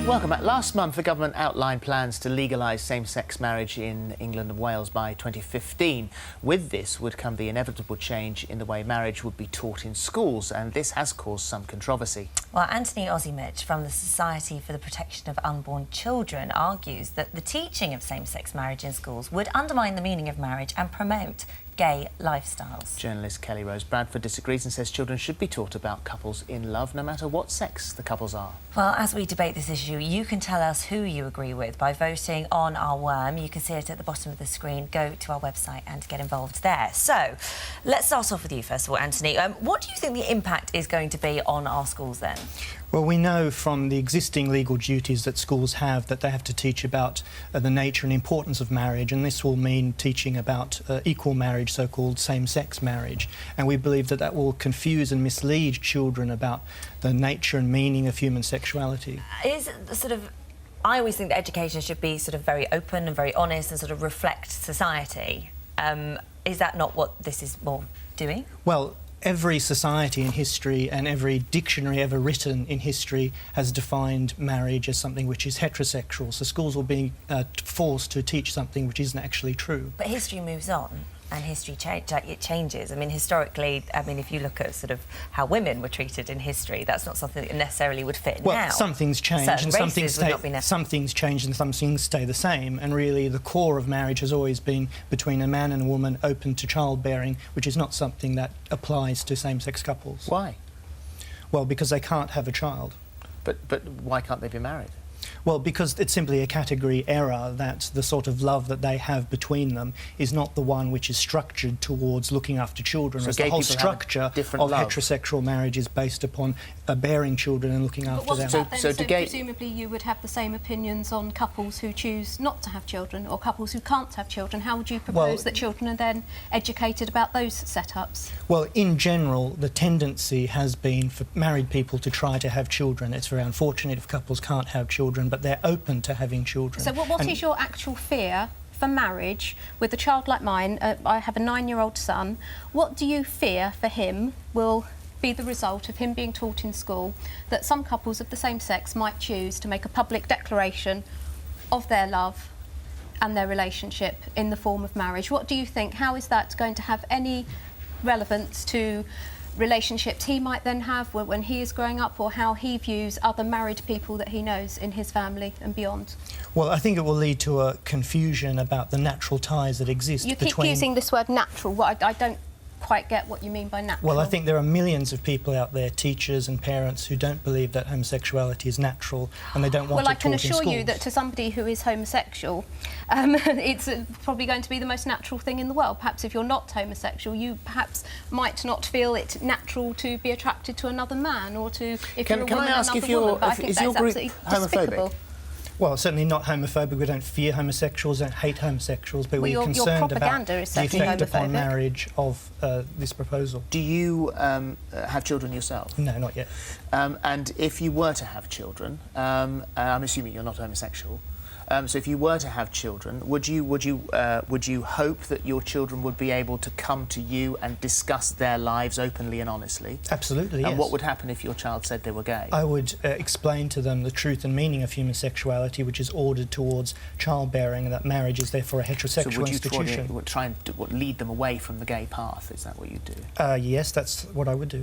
Welcome back. Last month, the government outlined plans to legalise same-sex marriage in England and Wales by 2015. With this would come the inevitable change in the way marriage would be taught in schools, and this has caused some controversy. Well, Anthony Ozimich from the Society for the Protection of Unborn Children argues that the teaching of same-sex marriage in schools would undermine the meaning of marriage and promote gay lifestyles. Journalist Kelly Rose Bradford disagrees and says children should be taught about couples in love, no matter what sex the couples are. Well, as we debate this issue, you can tell us who you agree with by voting on our worm. You can see it at the bottom of the screen. Go to our website and get involved there. So, let's start off with you first of all, Anthony. What do you think the impact is going to be on our schools then? Well, we know from the existing legal duties that schools have that they have to teach about the nature and importance of marriage, and this will mean teaching about equal marriage, so-called same-sex marriage. And we believe that that will confuse and mislead children about the nature and meaning of human sexuality. I always think that education should be sort of very open and very honest and sort of reflect society. Is that not what this is more doing? Well, every society in history and every dictionary ever written in history has defined marriage as something which is heterosexual, so schools will be forced to teach something which isn't actually true. But history moves on and history changes. I mean, historically, if you look at sort of how women were treated in history, that's not something that necessarily would fit now. Well, some things change and some things change and some things stay the same, and really the core of marriage has always been between a man and a woman open to childbearing, which is not something that applies to same-sex couples. Why? Well, because they can't have a child. But why can't they be married? Well, because it's simply a category error that the sort of love that they have between them is not the one which is structured towards looking after children. So the whole structure of heterosexual marriage is based upon bearing children and looking after them. So presumably you would have the same opinions on couples who choose not to have children or couples who can't have children. How would you propose that children are then educated about those setups? Well, in general, the tendency has been for married people to try to have children. It's very unfortunate if couples can't have children, but they're open to having children. So what is your actual fear for marriage with a child like mine? I have a 9-year-old son. What do you fear for him will be the result of him being taught in school that some couples of the same sex might choose to make a public declaration of their love and their relationship in the form of marriage? What do you think? How is that going to have any relevance to relationships he might then have when he is growing up, or how he views other married people that he knows in his family and beyond? Well, I think it will lead to a confusion about the natural ties that exist between... You keep using this word natural. I don't quite get what you mean by natural. Well, I think there are millions of people out there, teachers and parents, who don't believe that homosexuality is natural and they don't want it taught in schools. Well, I can assure you that to somebody who is homosexual, it's probably going to be the most natural thing in the world. Perhaps if you're not homosexual, you perhaps might not feel it natural to be attracted to another man, or to, if you're a woman, another woman. But I think that's absolutely despicable. Well, certainly not homophobic. We don't fear homosexuals, don't hate homosexuals, but we're concerned about the effect upon marriage of this proposal. Do you have children yourself? No, not yet. And if you were to have children, I'm assuming you're not homosexual, so if you were to have children, would you hope that your children would be able to come to you and discuss their lives openly and honestly? Absolutely, yes. And what would happen if your child said they were gay? I would explain to them the truth and meaning of human sexuality, which is ordered towards childbearing, and that marriage is therefore a heterosexual institution. So would you try and lead them away from the gay path? Is that what you do? Yes, that's what I would do.